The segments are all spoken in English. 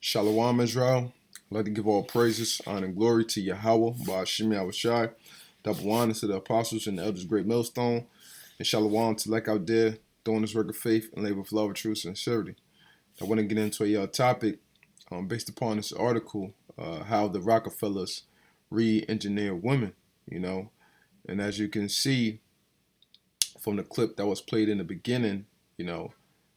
Shalawam, Israel. I'd like to give all praises, honor, and glory to YAHAWAH, YAHAWASHI. Double honor to the apostles and the elders, Great Millstone. And Shalawam to like out there, doing this work of faith and labor for love, truth, and sincerity. I want to get into a topic based upon this article, how the Rockefellers re-engineer women, And as you can see from the clip that was played in the beginning,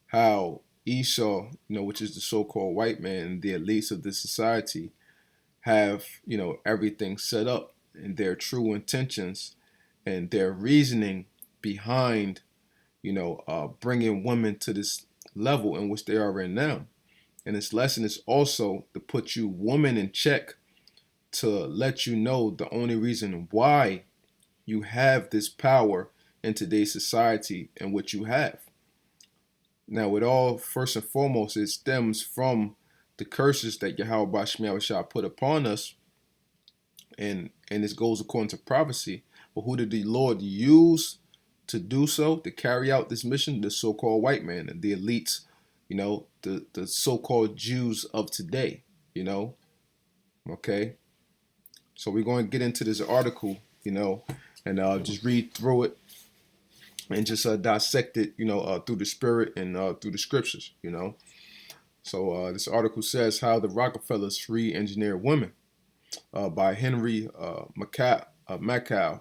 how Esau, which is the so-called white man, the elites of this society, have, everything set up and their true intentions and their reasoning behind, bringing women to this level in which they are in now. And this lesson is also to put you woman in check, to let you know the only reason why you have this power in today's society and what you have. Now, with all, first and foremost, it stems from the curses that YAHAWASHI put upon us, and this goes according to prophecy. But who did the Lord use to do so, to carry out this mission? The so-called white man and the elites, the so-called Jews of today, Okay? So we're going to get into this article, and just read through it and just dissect it, through the spirit and through the scriptures, So this article says how the Rockefellers re-engineer women by Henry Mackau.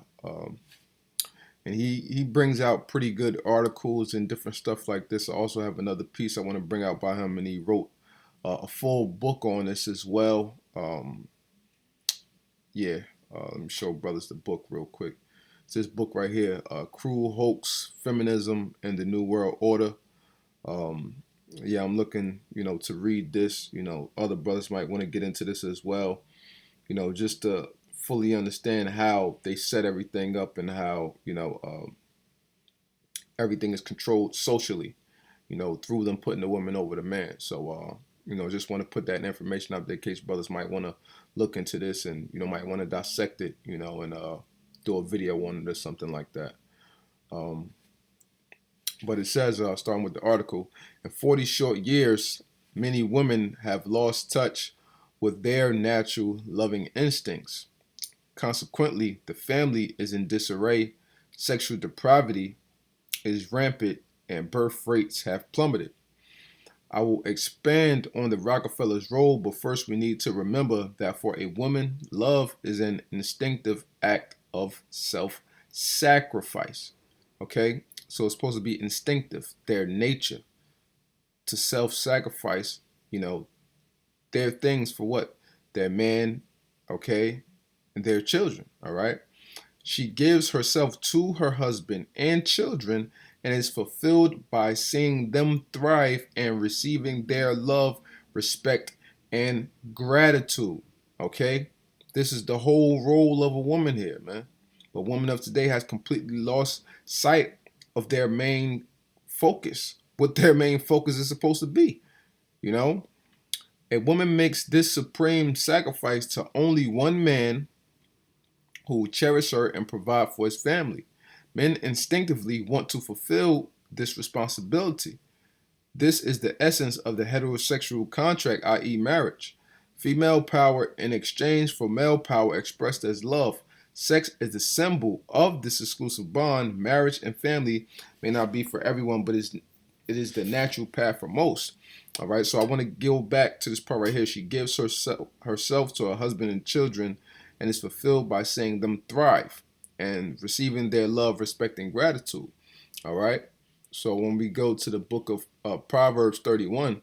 And he brings out pretty good articles and different stuff like this. I also have another piece I want to bring out by him, and he wrote a full book on this as well. Let me show brothers the book real quick. It's this book right here, Cruel Hoax, Feminism, and the New World Order. I'm looking, to read this. Other brothers might want to get into this as well, just to fully understand how they set everything up and how, everything is controlled socially, through them putting the women over the man. So, just want to put that information out there in case brothers might want to look into this and, might want to dissect it, and do a video on it or something like that. But it says, starting with the article, in 40 short years, many women have lost touch with their natural loving instincts. Consequently, the family is in disarray, sexual depravity is rampant, and birth rates have plummeted. I will expand on the Rockefellers' role, but first we need to remember that for a woman, love is an instinctive act of self-sacrifice. Okay? So it's supposed to be instinctive, their nature to self-sacrifice, their things for what? Their man, okay, and their children, all right? She gives herself to her husband and children and is fulfilled by seeing them thrive and receiving their love, respect, and gratitude, okay? This is the whole role of a woman here, man. But woman of today has completely lost sight of their main focus, what their main focus is supposed to be, A woman makes this supreme sacrifice to only one man who will cherish her and provide for his family. Men instinctively want to fulfill this responsibility. This is the essence of the heterosexual contract, i.e. marriage. Female power in exchange for male power expressed as love. Sex is the symbol of this exclusive bond. Marriage and family may not be for everyone, but it is the natural path for most. All right, so I want to go back to this part right here. She gives herself to her husband and children and is fulfilled by seeing them thrive and receiving their love, respect, and gratitude. All right, so when we go to the book of Proverbs 31,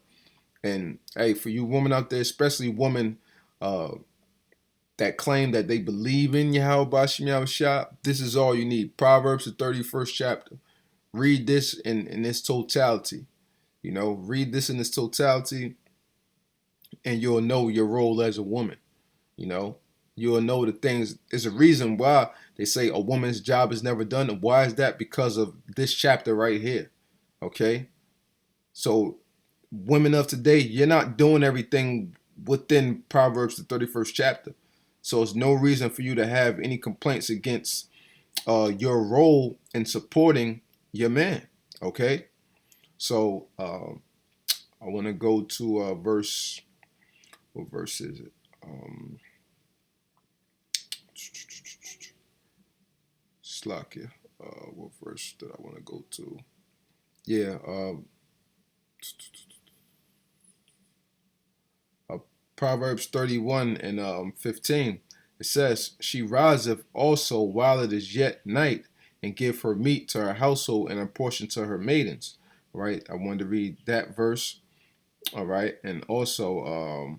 and hey, for you women out there, especially women that claim that they believe in YAHAWASHI, this is all you need. Proverbs, the 31st chapter. Read this in its totality. Read this in its totality, and you'll know your role as a woman. You'll know the things. There's a reason why they say a woman's job is never done. And why is that? Because of this chapter right here. Okay? So, women of today, you're not doing everything within Proverbs, the 31st chapter. So, it's no reason for you to have any complaints against your role in supporting your man. Okay? So, I want to go to verse What verse is it? Slakia. What verse did I want to go to? Yeah. Proverbs 31 and 15. It says, "She riseth also while it is yet night, and give her meat to her household and her portion to her maidens." Right. I wanted to read that verse. All right. And also,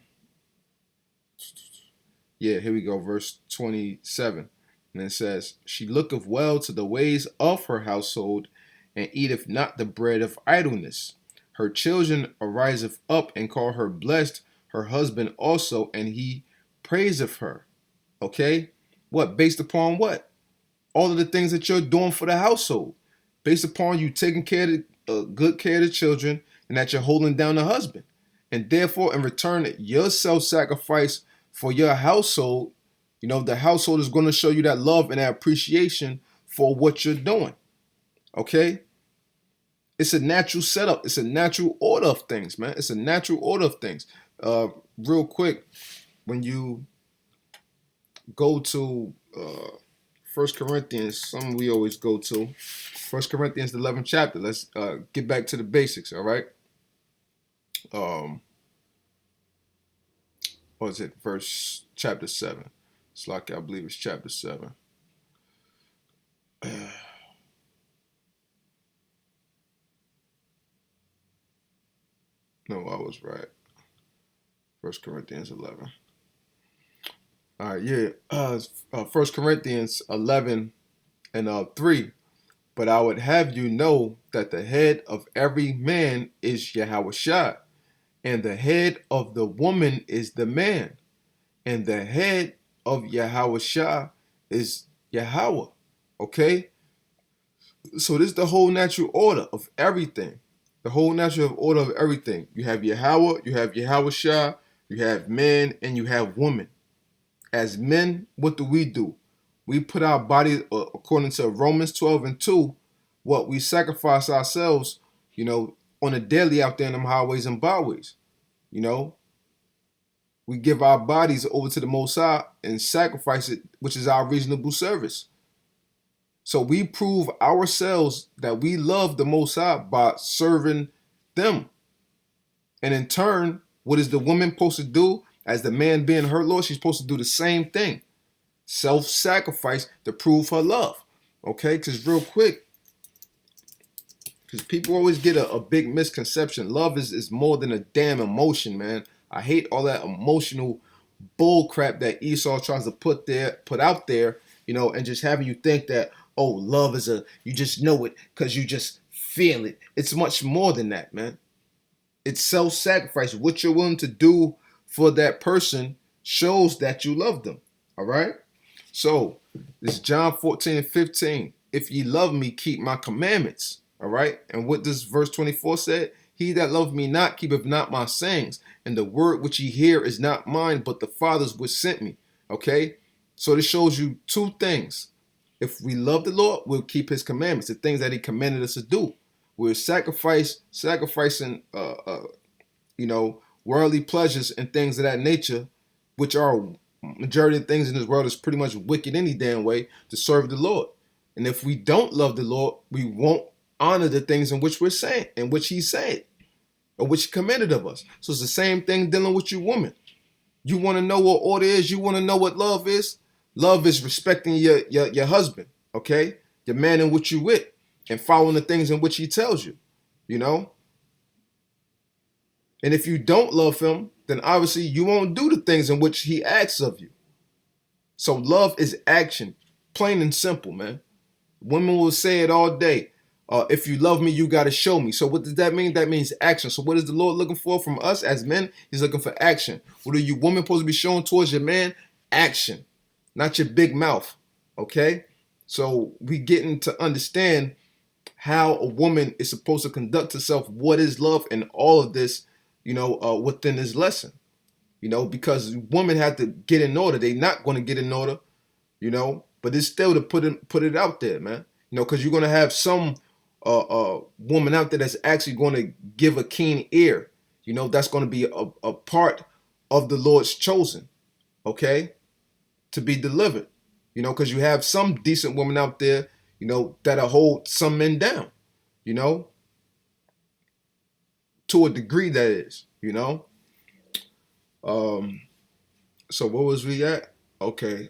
yeah, here we go. Verse 27. And it says, "She looketh well to the ways of her household, and eateth not the bread of idleness. Her children ariseth up and call her blessed, her husband also, and he praiseth her." Okay? What? Based upon what? All of the things that you're doing for the household. Based upon you taking care of good care of the children, and that you're holding down the husband. And therefore, in return, your self-sacrifice for your household, the household is going to show you that love and that appreciation for what you're doing. Okay? It's a natural setup. It's a natural order of things, man. It's a natural order of things. Real quick, when you go to 1 Corinthians, something we always go to, 1 Corinthians, the 11th chapter. Let's get back to the basics, all right? What is it? Chapter 7. It's like, I believe it's chapter 7. No, I was right. 1 Corinthians 11. All right, yeah. 1 Corinthians 11 and 3. "But I would have you know that the head of every man is YAHAWASHI, and the head of the woman is the man, and the head of YAHAWASHI is Yahawah." Okay? So this is the whole natural order of everything. The whole natural order of everything. You have Yahawah, you have YAHAWASHI, you have man, and you have woman. As men, what do? We put our body, according to Romans 12:2, what we sacrifice ourselves, on a daily out there in them highways and byways. We give our bodies over to the Most High and sacrifice it, which is our reasonable service. So we prove ourselves that we love the Most High by serving them. And in turn, what is the woman supposed to do? As the man being her Lord, she's supposed to do the same thing. Self-sacrifice to prove her love. Okay? Because real quick, because people always get a big misconception. Love is more than a damn emotion, man. I hate all that emotional bull crap that Esau tries to put out there, and just having you think that, oh, love is you just know it because you just feel it. It's much more than that, man. It's self-sacrifice. What you're willing to do for that person shows that you love them. All right? So, this is John 14:15. "If ye love me, keep my commandments." All right? And what does verse 24 say? "He that loveth me not, keepeth not my sayings. And the word which ye hear is not mine, but the Father's which sent me." Okay? So this shows you two things. If we love the Lord, we'll keep his commandments, the things that he commanded us to do. We're sacrificing, worldly pleasures and things of that nature, which are majority of things in this world is pretty much wicked any damn way, to serve the Lord. And if we don't love the Lord, we won't honor the things in which we're saying, in which he said, or which he commanded of us. So it's the same thing dealing with you women. You want to know what order is? You want to know what love is? Love is respecting your husband, okay? Your man in which you with, and following the things in which he tells you, And if you don't love him, then obviously you won't do the things in which he asks of you. So love is action, plain and simple, man. Women will say it all day. If you love me, you got to show me. So what does that mean? That means action. So what is the Lord looking for from us as men? He's looking for action. What are you women supposed to be showing towards your man? Action, not your big mouth, okay? So we getting to understand how a woman is supposed to conduct herself, what is love, and all of this, within this lesson, because women have to get in order. They're not going to get in order, but it's still to put it out there, man, because you're going to have some woman out there that's actually going to give a keen ear, that's going to be a part of the Lord's chosen, okay, to be delivered. You know, because you have some decent women out there, you know, that'll hold some men down, you know, to a degree, that is, you know. So what was we at? Okay.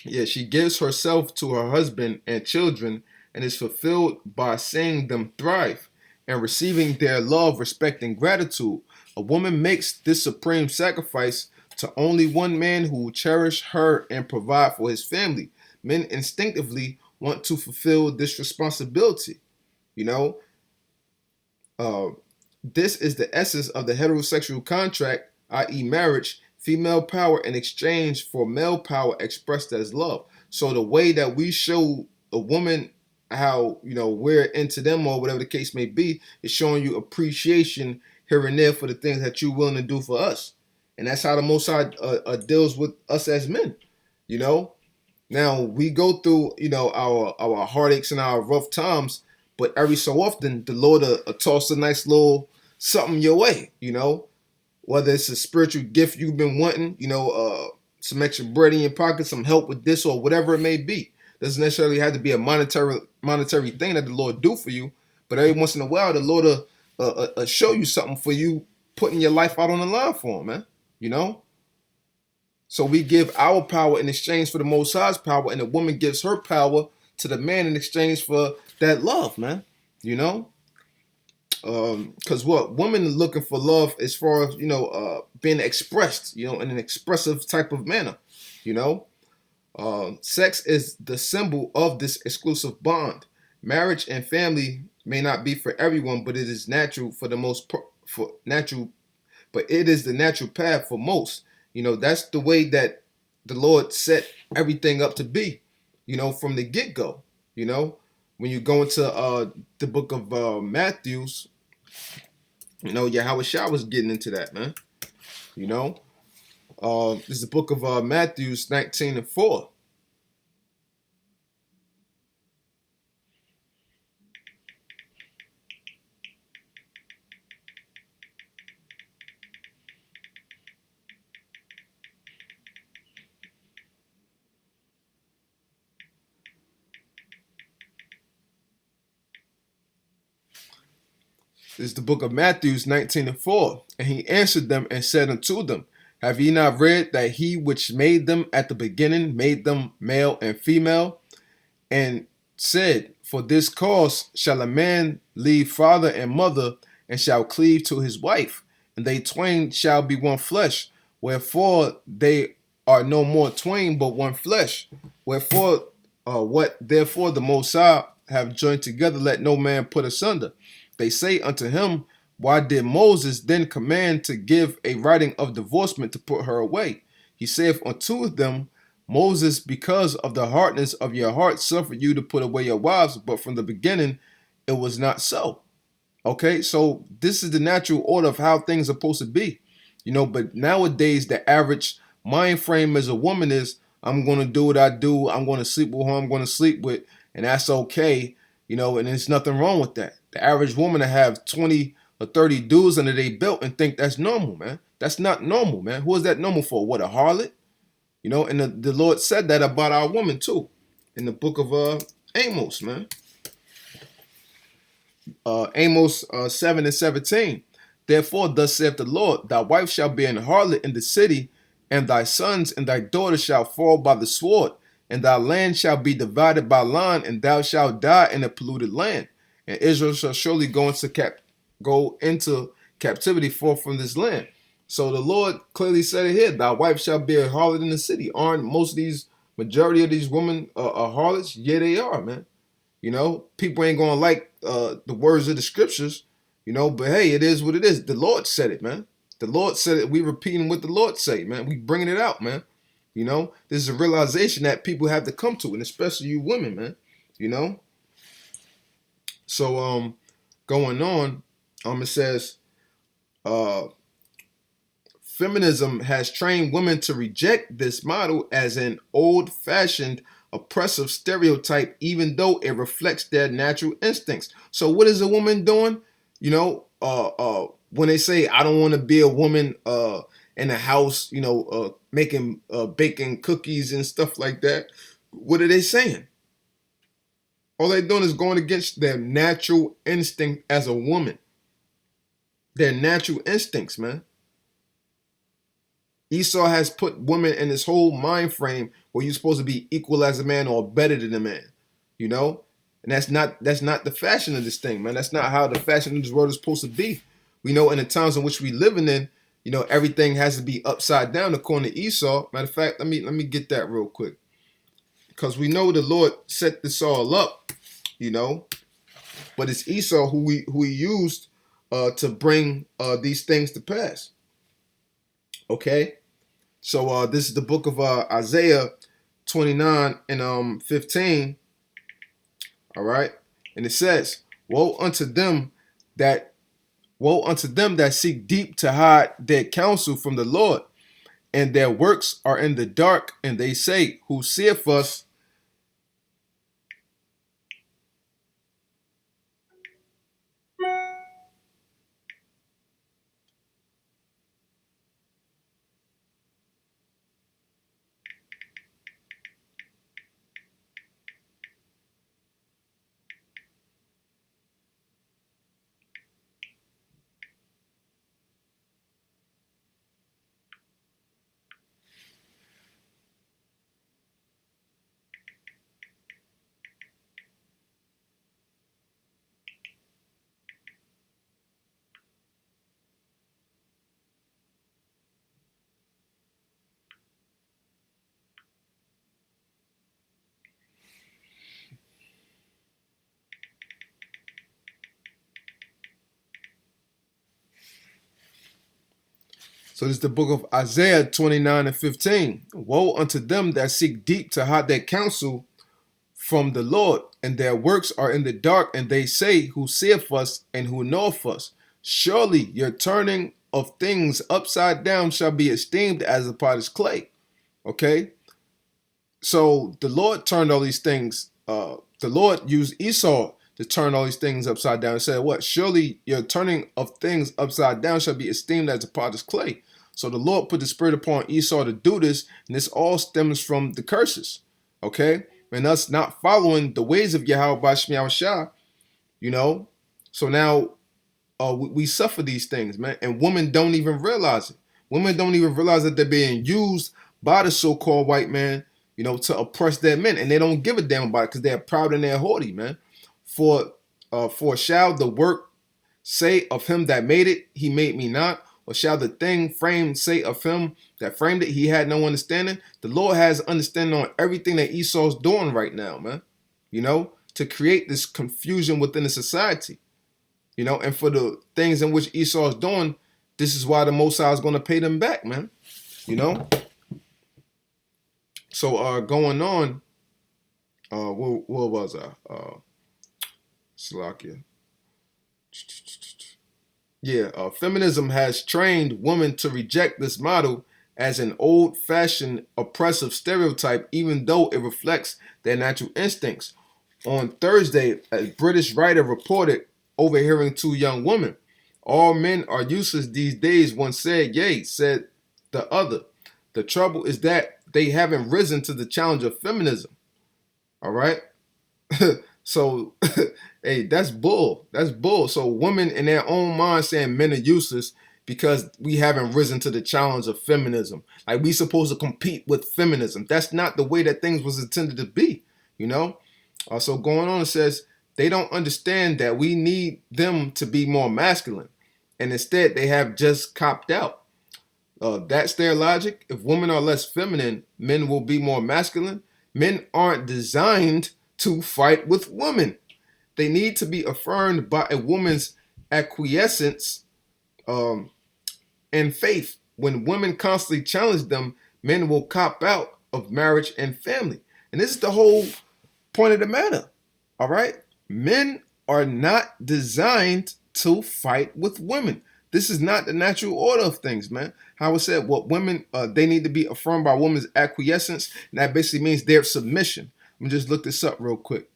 Yeah, she gives herself to her husband and children and is fulfilled by seeing them thrive and receiving their love, respect, and gratitude. A woman makes this supreme sacrifice to only one man who will cherish her and provide for his family. Men instinctively want to fulfill this responsibility. You know, uh, this is the essence of the heterosexual contract, i.e., marriage, female power in exchange for male power expressed as love. So the way that we show a woman how, you know, we're into them or whatever the case may be is showing you appreciation here and there for the things that you're willing to do for us. And that's how the Most High deals with us as men, you know. Now we go through, you know, our heartaches and our rough times, but every so often the Lord toss a nice little something your way, you know, whether it's a spiritual gift you've been wanting, you know, some extra bread in your pocket, some help with this or whatever it may be. Doesn't necessarily have to be a monetary thing that the Lord do for you, but every once in a while the Lord will show you something for you putting your life out on the line for Him, man. You know. So we give our power in exchange for the Most High's power, and the woman gives her power to the man in exchange for that love, man. You know. Because what women are looking for love as far as, you know, being expressed, you know, in an expressive type of manner, you know. Sex is the symbol of this exclusive bond. Marriage and family may not be for everyone, but it is natural for the most for natural, but it is the natural path for most. You know, that's the way that the Lord set everything up to be, you know, from the get-go. You know, when you go into the book of Matthews, you know, YAHAWASHI was getting into that, man. You know, this is the book of Matthews 19:4. This is the book of Matthews 19:4. And he answered them and said unto them, have ye not read that he which made them at the beginning made them male and female? And said, for this cause shall a man leave father and mother, and shall cleave to his wife, and they twain shall be one flesh. Wherefore they are no more twain, but one flesh. Wherefore, what therefore the Most High have joined together, let no man put asunder. They say unto him, why did Moses then command to give a writing of divorcement to put her away? He saith unto them, Moses, because of the hardness of your heart, suffered you to put away your wives, but from the beginning it was not so. Okay, so this is the natural order of how things are supposed to be, you know. But nowadays, the average mind frame as a woman is, I'm going to do what I do, I'm going to sleep with who I'm going to sleep with, and that's okay, you know, and there's nothing wrong with that. The average woman to have 20 or 30 dudes under their belt and think that's normal, man. That's not normal, man. Who is that normal for? What, a harlot? You know, and the Lord said that about our woman too, in the book of Amos, man. Amos 7:17. Therefore, thus saith the Lord, thy wife shall be an harlot in the city, and thy sons and thy daughters shall fall by the sword, and thy land shall be divided by line, and thou shalt die in a polluted land. And Israel shall surely go into captivity forth from this land. So the Lord clearly said it here, thy wife shall be a harlot in the city. Aren't most of these, majority of these women harlots? Yeah, they are, man. You know, people ain't gonna like the words of the scriptures, you know, but hey, it is what it is. The Lord said it, man. The Lord said it. We repeating what the Lord say, man. We bringing it out, man. You know, this is a realization that people have to come to, and especially you women, man. You know. So going on, it says, feminism has trained women to reject this model as an old-fashioned oppressive stereotype, even though it reflects their natural instincts. So what is a woman doing? You know, when they say I don't want to be a woman in a house, making baking cookies and stuff like that, what are they saying? All they're doing is going against their natural instinct as a woman. Their natural instincts, man. Esau has put women in this whole mind frame where you're supposed to be equal as a man or better than a man, you know? And that's not the fashion of this thing, man. That's not how the fashion of this world is supposed to be. We know in the times in which we living in, everything has to be upside down according to Esau. Matter of fact, let me get that real quick. Because we know the Lord set this all up, but it's Esau who he used to bring these things to pass. Okay? So this is the book of Isaiah 29 and 15. All right, and it says, woe unto them that seek deep to hide their counsel from the Lord, and their works are in the dark, and they say, who seeth us? So this is the book of Isaiah 29 and 15. Woe unto them that seek deep to hide their counsel from the Lord, and their works are in the dark, and they say, who seeth us and who knoweth us? Surely your turning of things upside down shall be esteemed as a potter's clay. Okay? So the Lord turned all these things, the Lord used Esau to turn all these things upside down and said, what? Surely your turning of things upside down shall be esteemed as a potter's clay. So the Lord put the spirit upon Esau to do this, and this all stems from the curses. Okay? And us not following the ways of YAHAWASHI, So now we suffer these things, man. And women don't even realize it. Women don't even realize that they're being used by the so-called white man, to oppress their men. And they don't give a damn about it because they're proud and they're haughty, man. For shall the work say of him that made it, he made me not? Or shall the thing framed say of him that framed it, he had no understanding? The Lord has understanding on everything that Esau's doing right now, man. To create this confusion within the society. And for the things in which Esau is doing, this is why the Most High is going to pay them back, man. So going on, where was I? Slovakia. Yeah, feminism has trained women to reject this model as an old-fashioned oppressive stereotype, even though it reflects their natural instincts. On Thursday, a British writer reported overhearing two young women. All men are useless these days, one said. Yea, said the other. The trouble is that they haven't risen to the challenge of feminism. All right? So, hey, that's bull. That's bull. So women in their own mind saying men are useless because we haven't risen to the challenge of feminism. Like we supposed to compete with feminism. That's not the way that things was intended to be, So going on, it says they don't understand that we need them to be more masculine. And instead they have just copped out. That's their logic. If women are less feminine, men will be more masculine. Men aren't designed to fight with women. They need to be affirmed by a woman's acquiescence and faith. When women constantly challenge them, men will cop out of marriage and family. And this is the whole point of the matter. All right? Men are not designed to fight with women. This is not the natural order of things, man. How it said, what women, they need to be affirmed by women's acquiescence. And that basically means their submission. Let me just look this up real quick.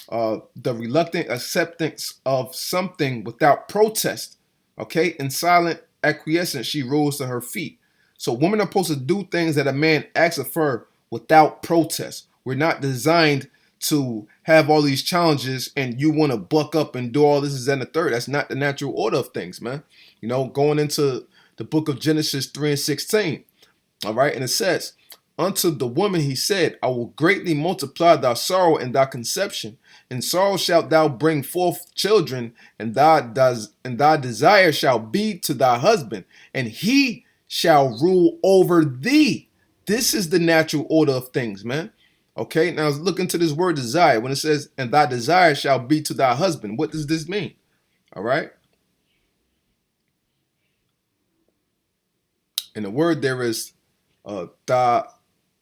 The reluctant acceptance of something without protest. Okay, in silent acquiescence, she rose to her feet. So women are supposed to do things that a man asks of her without protest. We're not designed to have all these challenges and you want to buck up and do all this and the third. That's not the natural order of things, man. You know, going into the book of Genesis 3 and 16. All right, and it says, unto the woman he said, I will greatly multiply thy sorrow and thy conception. In sorrow shalt thou bring forth children, and thy desire shall be to thy husband, and he shall rule over thee. This is the natural order of things, man. Okay, now let's look into this word desire. When it says, and thy desire shall be to thy husband, what does this mean? All right. And the word there is da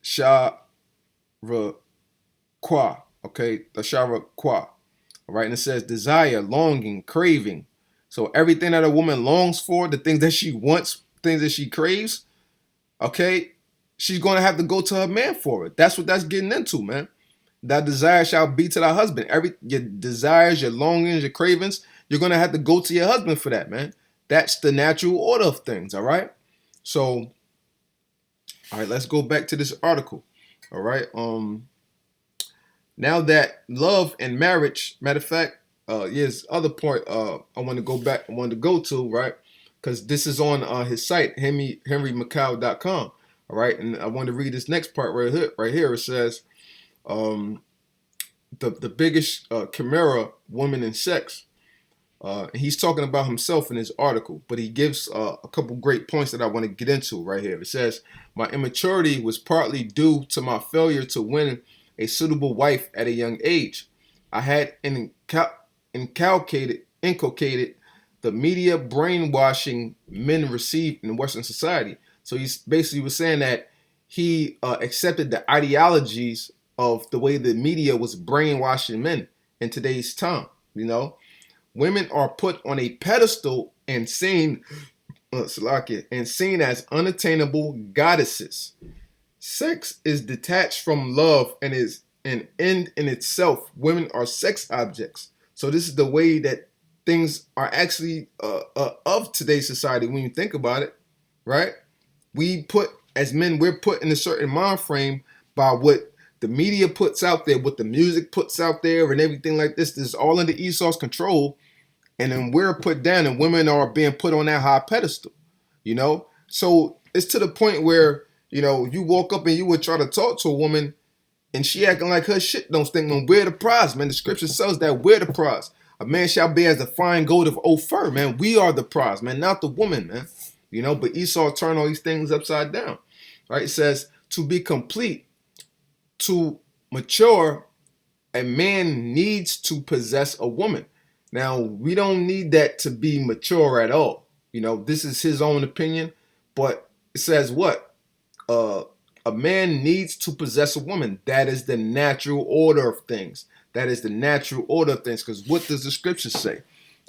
sha ra qua. Okay, da sha ra qua. All right, and it says desire, longing, craving. So everything that a woman longs for, the things that she wants, things that she craves, okay, she's going to have to go to her man for it. That's what that's getting into, man. That desire shall be to thy husband. Your desires, your longings, your cravings, you're going to have to go to your husband for that, man. That's the natural order of things, all right? So, all right, let's go back to this article, all right? Now that love and marriage, matter of fact, yes, other point I want to go to, right? Because this is on his site, henrymacau.com. All right, and I want to read this next part right here. It says, the biggest chimera woman in sex. And he's talking about himself in his article, but he gives a couple great points that I want to get into right here. It says, my immaturity was partly due to my failure to win a suitable wife at a young age. I had inculcated the media brainwashing men receive in Western society. So he basically was saying that he accepted the ideologies of the way the media was brainwashing men in today's time. You know, women are put on a pedestal and seen as unattainable goddesses. Sex is detached from love and is an end in itself. Women are sex objects. So this is the way that things are actually of today's society when you think about it, right? As men, we're put in a certain mind frame by what the media puts out there, what the music puts out there, and everything like this. This is all under Esau's control, and then we're put down, and women are being put on that high pedestal. You know, so it's to the point where you walk up and you would try to talk to a woman, and she acting like her shit don't stink. Man, we're the prize, man. The scripture says that we're the prize. A man shall be as the fine gold of Ophir, man. We are the prize, man, not the woman, man. But Esau turned all these things upside down. Right? It says, to be complete, to mature, a man needs to possess a woman. Now, we don't need that to be mature at all. This is his own opinion, but it says what? A man needs to possess a woman. That is the natural order of things. That is the natural order of things, because what does the scripture say?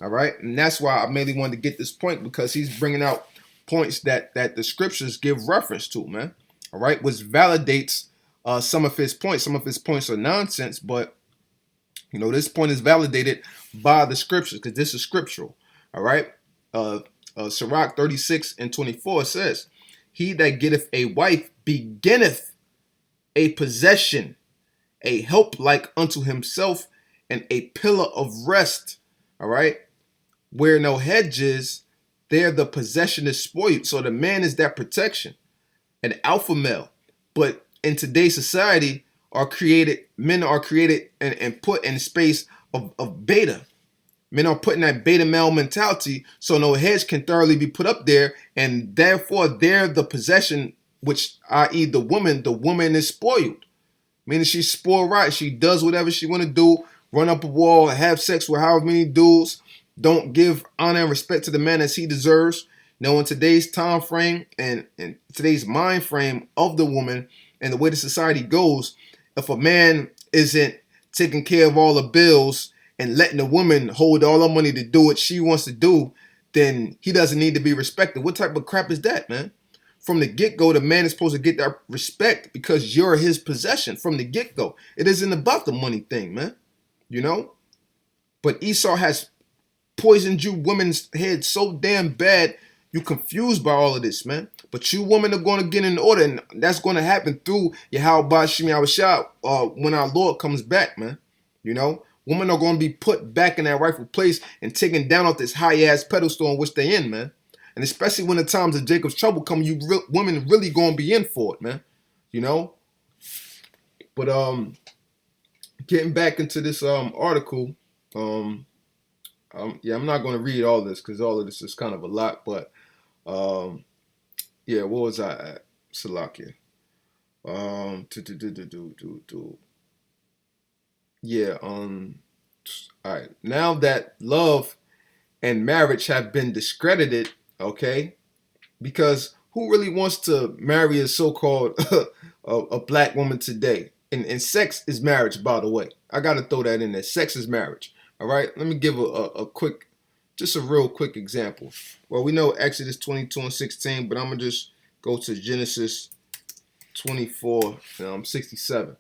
All right? And that's why I mainly wanted to get this point, because he's bringing out points that the scriptures give reference to, man. All right, which validates some of his points. Some of his points are nonsense, but this point is validated by the scriptures, because this is scriptural. All right, Sirach 36 and 24 says, he that getteth a wife beginneth a possession, a help like unto himself, and a pillar of rest. All right, where no hedges, there the possession is spoiled. So the man is that protection, an alpha male. But in today's society, men are created and put in space of beta. Men are putting that beta male mentality, so no hedge can thoroughly be put up there, and therefore they're the possession, which i.e. the woman is spoiled. Meaning she's spoiled right. She does whatever she want to do, run up a wall, have sex with however many dudes, don't give honor and respect to the man as he deserves. In today's time frame and today's mind frame of the woman and the way the society goes, if a man isn't taking care of all the bills and letting the woman hold all the money to do what she wants to do, then he doesn't need to be respected. What type of crap is that, man? From the get-go, the man is supposed to get that respect because you're his possession from the get-go. It isn't about the money thing, man. But Esau has poisoned you women's head so damn bad, you confused by all of this, man. But you women are going to get in order, and that's going to happen through YAHAWASHI when our Lord comes back, man. You know, women are going to be put back in that rightful place and taken down off this high-ass pedestal in which they in, man. And especially when the times of Jacob's trouble come, women really going to be in for it, man. You know? But getting back into this article, yeah, I'm not going to read all this because all of this is kind of a lot, but yeah, what was I at? Salakia. Yeah, all right. Now that love and marriage have been discredited, okay, because who really wants to marry a so-called a black woman today? And sex is marriage, by the way. I got to throw that in there. Sex is marriage. All right. Let me give a quick, just a real quick example. Well, we know Exodus 22:16, but I'm going to just go to Genesis 24:67.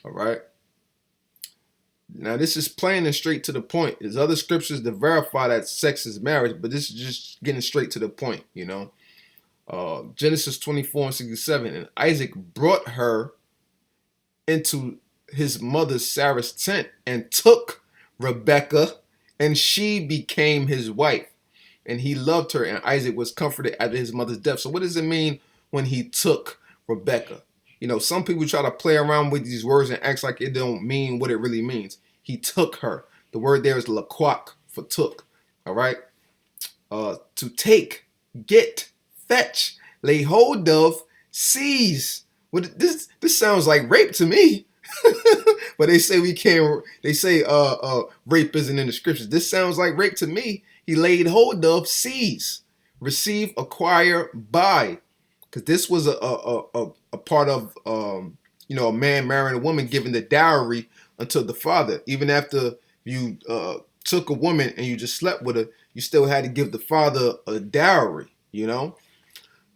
All right. Now, this is plain and straight to the point. There's other scriptures that verify that sex is marriage, but this is just getting straight to the point, you know. Genesis 24:67, and Isaac brought her into his mother Sarah's tent and took Rebekah, and she became his wife. And he loved her, and Isaac was comforted after his mother's death. So what does it mean when he took Rebekah? You know, some people try to play around with these words and act like it don't mean what it really means. He took her. The word there is laquak, for took. All right? To take, get, fetch, lay hold of, seize. This sounds like rape to me. But they say we can't. They say rape isn't in the scriptures. This sounds like rape to me. He laid hold of, seize, receive, acquire, buy. Because this was a part of you know, a man marrying a woman, giving the dowry unto the father. Even after you took a woman and you just slept with her, you still had to give the father a dowry. You know.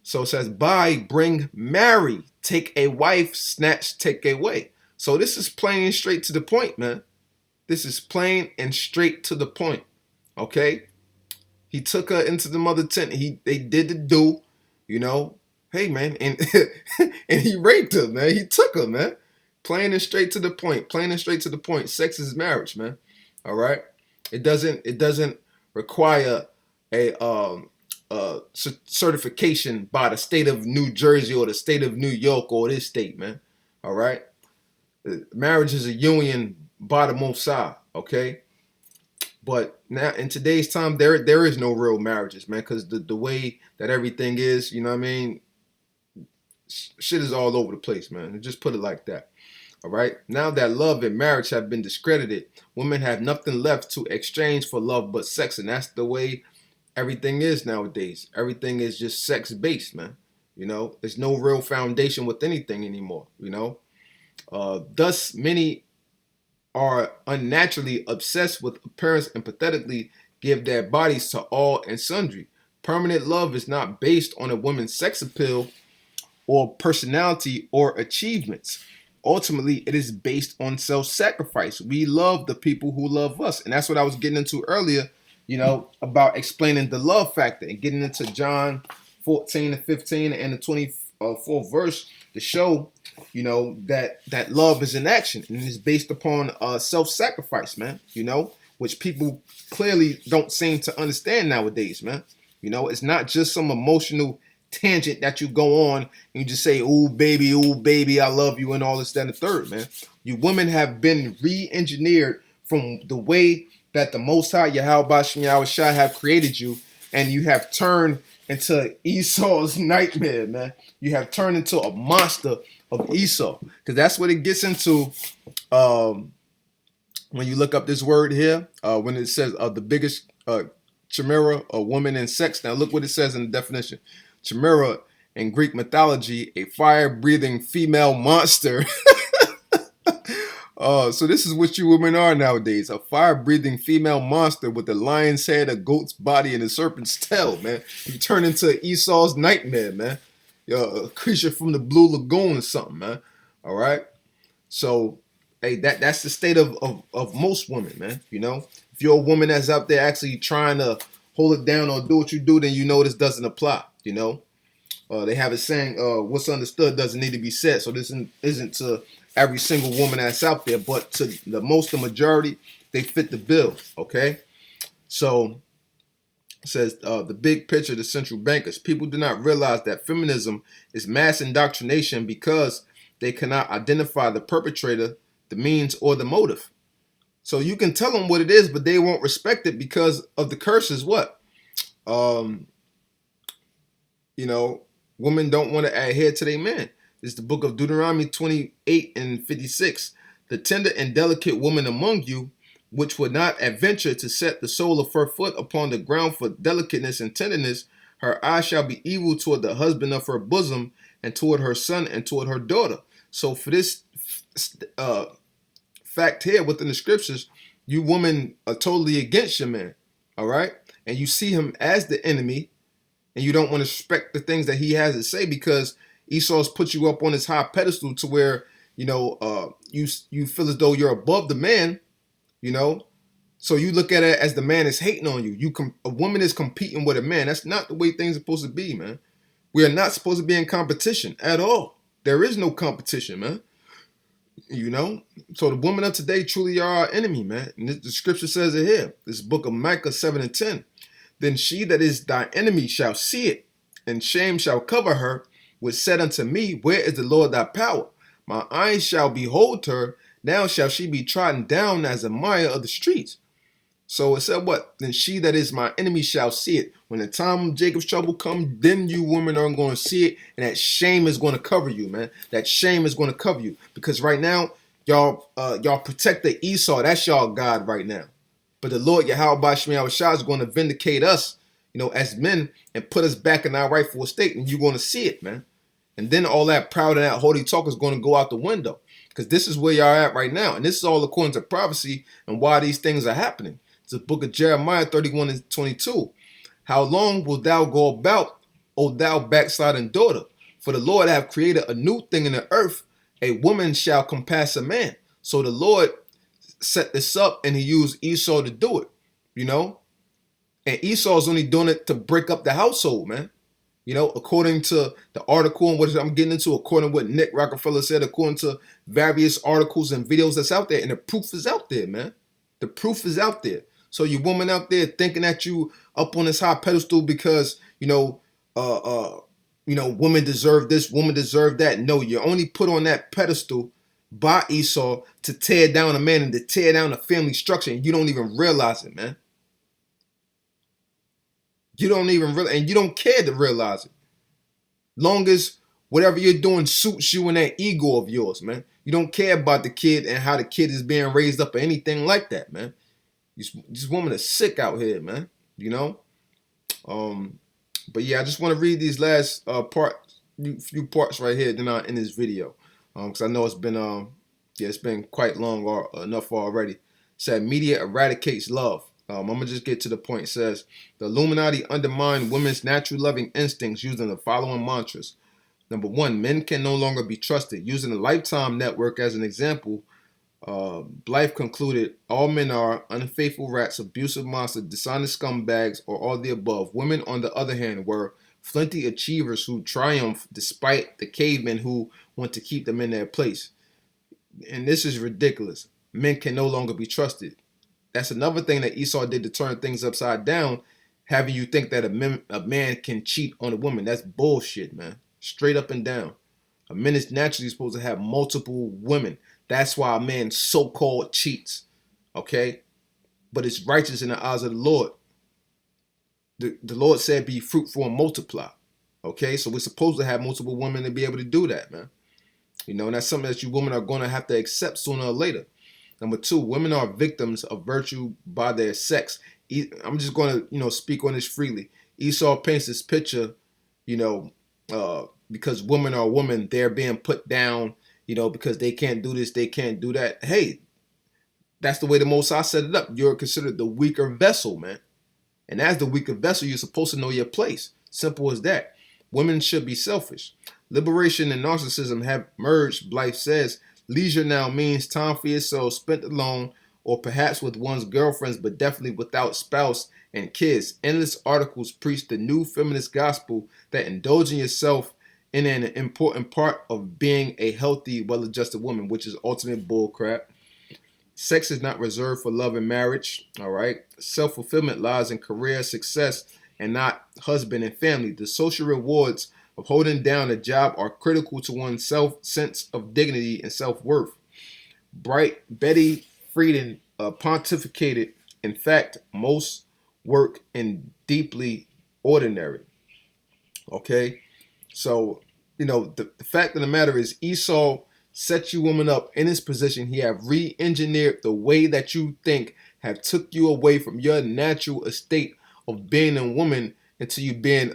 So it says, buy, bring, marry, take a wife, snatch, take away. So this is plain and straight to the point, man. This is plain and straight to the point. Okay? He took her into the mother tent. They did the do, you know. Hey, man, and and he raped her, man. He took her, man. Plain and straight to the point. Plain and straight to the point. Sex is marriage, man. All right? It doesn't require a certification by the state of New Jersey or the state of New York or this state, man. All right? Marriage is a union by the Most High, okay? But now in today's time, there is no real marriages, man, because the way that everything is, you know what I mean? Shit is all over the place, man. Just put it like that. All right? Now that love and marriage have been discredited, women have nothing left to exchange for love but sex, and that's the way everything is nowadays. Everything is just sex-based, man. You know, there's no real foundation with anything anymore, you know. Thus, many are unnaturally obsessed with appearance and pathetically give their bodies to all and sundry. Permanent love is not based on a woman's sex appeal or personality or achievements. Ultimately, it is based on self-sacrifice. We love the people who love us. And that's what I was getting into earlier, you know, about explaining the love factor and getting into John 14:15 and the 24th verse to show, you know, that love is in action and is based upon self-sacrifice, man, you know, which people clearly don't seem to understand nowadays, man. You know, it's not just some emotional tangent that you go on and you just say, ooh, baby, I love you and all this, that, and the third, man. You women have been re-engineered from the way that the Most High, YAHAWASHI, have created you, and you have turned into Esau's nightmare, man. You have turned into a monster of Esau, because that's what it gets into when you look up this word here, when it says the biggest chimera, a woman in sex. Now look what it says in the definition. Chimera in Greek mythology, a fire-breathing female monster. So this is what you women are nowadays. A fire-breathing female monster with a lion's head, a goat's body, and a serpent's tail, man. You turn into Esau's nightmare, man. You're a creature from the Blue Lagoon or something, man. All right? So, hey, that's the state of most women, man. You know? If you're a woman that's out there actually trying to hold it down or do what you do, then you know this doesn't apply. You know, they have a saying, "What's understood doesn't need to be said." So this isn't to every single woman that's out there, but to the majority, they fit the bill. Okay, so it says the big picture, the central bankers. People do not realize that feminism is mass indoctrination because they cannot identify the perpetrator, the means, or the motive. So you can tell them what it is, but they won't respect it because of the curses. What? You know, women don't want to adhere to their men. It's the book of Deuteronomy 28 and 56. The tender and delicate woman among you, which would not adventure to set the sole of her foot upon the ground for delicateness and tenderness, her eye shall be evil toward the husband of her bosom, and toward her son, and toward her daughter. So for this fact here within the scriptures, you women are totally against your man, all right? And you see him as the enemy, and you don't want to respect the things that he has to say because Esau's put you up on this high pedestal to where, you know, you feel as though you're above the man, you know? So you look at it as the man is hating on you. A woman is competing with a man. That's not the way things are supposed to be, man. We are not supposed to be in competition at all. There is no competition, man. You know? So the women of today truly are our enemy, man. And the scripture says it here. This book of Micah 7 and 10. Then she that is thy enemy shall see it, and shame shall cover her, which said unto me, where is the Lord thy power? My eyes shall behold her, now shall she be trodden down as a mire of the streets. So it said what? Then she that is my enemy shall see it. When the time of Jacob's trouble comes, then you women are going to see it, and that shame is going to cover you, man. That shame is going to cover you. Because right now, y'all protect the Esau. That's y'all God right now. But the Lord YAHAWASHI is going to vindicate us, you know, as men and put us back in our rightful state. And you're going to see it, man. And then all that proud and that haughty talk is going to go out the window. Because this is where y'all at right now. And this is all according to prophecy and why these things are happening. It's the book of Jeremiah 31 and 22. How long wilt thou go about, O thou backsliding daughter? For the Lord hath created a new thing in the earth. A woman shall compass a man. So the Lord set this up and he used Esau to do it, you know? And Esau's only doing it to break up the household, man. You know, according to the article and what I'm getting into, according to what Nick Rockefeller said, according to various articles and videos that's out there, and the proof is out there, man. The proof is out there. So you woman out there thinking that you up on this high pedestal because, you know, women deserve this, women deserve that. No, you're only put on that pedestal by Esau to tear down a man and to tear down a family structure, and you don't even realize it, man. You don't even realize, and you don't care to realize it. Long as whatever you're doing suits you and that ego of yours, man. You don't care about the kid and how the kid is being raised up or anything like that, man. This woman is sick out here, man. You know? But yeah, I just want to read these last few parts right here then in this video. Because I know it's been it's been quite long or enough already. It said media eradicates love. I'm gonna just get to the point. It says the Illuminati undermine women's natural loving instincts using the following mantras. Number 1, men can no longer be trusted. Using the Lifetime Network as an example, Blythe concluded all men are unfaithful rats, abusive monsters, dishonest scumbags, or all the above. Women, on the other hand, were flinty achievers who triumph despite the cavemen who want to keep them in their place. And this is ridiculous. Men can no longer be trusted. That's another thing that Esau did to turn things upside down, having you think that a man can cheat on a woman. That's bullshit, man. Straight up and down. A man is naturally supposed to have multiple women. That's why a man so-called cheats. Okay? But it's righteous in the eyes of the Lord. The Lord said be fruitful and multiply. Okay? So we're supposed to have multiple women to be able to do that, man. You know, and that's something that you women are going to have to accept sooner or later. Number 2, women are victims of virtue by their sex. I'm just going to, speak on this freely. Esau paints this picture, because women are women, they're being put down, because they can't do this, they can't do that. Hey, that's the way the Most High set it up. You're considered the weaker vessel, man. And as the weaker vessel, you're supposed to know your place. Simple as that. Women should be selfish. Liberation and narcissism have merged, Blythe says. Leisure now means time for yourself spent alone or perhaps with one's girlfriends, but definitely without spouse and kids. Endless articles preach the new feminist gospel that indulging yourself in an important part of being a healthy, well-adjusted woman, which is ultimate bullcrap. Sex is not reserved for love and marriage. All right. Self-fulfillment lies in career success and not husband and family. The social rewards of holding down a job are critical to one's sense of dignity and self-worth. Bright Betty Friedan pontificated, in fact, most work in deeply ordinary. Okay? So, the fact of the matter is Esau set you woman up in his position. He have re-engineered the way that you think, have took you away from your natural estate of being a woman until you being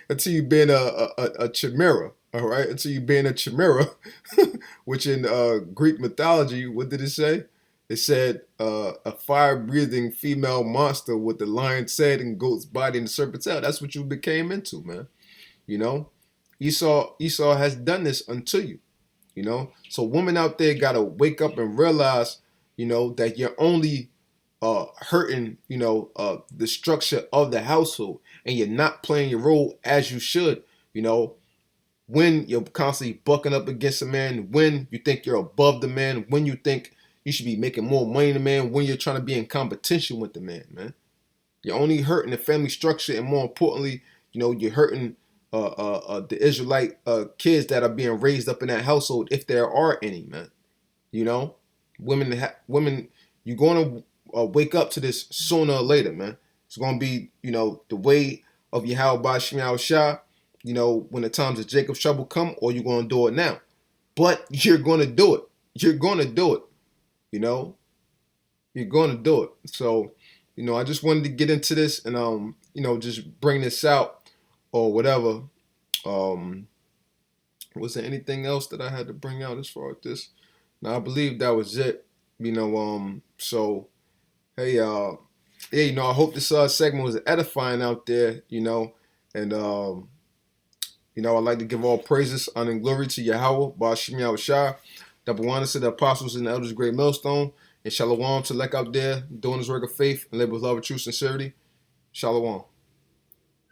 until you being a chimera. All right, until you being a chimera, which in Greek mythology, what did it say? It said a fire-breathing female monster with the lion's head and goat's body and the serpent's tail. That's what you became into, man. Esau has done this unto you. So women out there gotta wake up and realize, that you're only hurting, the structure of the household, and you're not playing your role as you should. When you're constantly bucking up against a man, when you think you're above the man, when you think you should be making more money than the man, when you're trying to be in competition with the man. You're only hurting the family structure, and more importantly, you're hurting the Israelite kids that are being raised up in that household, if there are any, man. Women, you're going to wake up to this sooner or later, man. It's going to be, the way of YAHAWASHI, when the times of Jacob's trouble come, or you're going to do it now. But you're going to do it. You're going to do it. You're going to do it. So, I just wanted to get into this and, just bring this out or whatever. Was there anything else that I had to bring out as far as this? Now, I believe that was it. So, hey, yeah, I hope this segment was edifying out there, and, I'd like to give all praises, honor, and glory to Yahawah, Ba'ashim Yahushua, double honor to the apostles and the elders of Great Millstone, and Shalawam to Lek out there, doing his work of faith and live with love and true sincerity. Shalawam.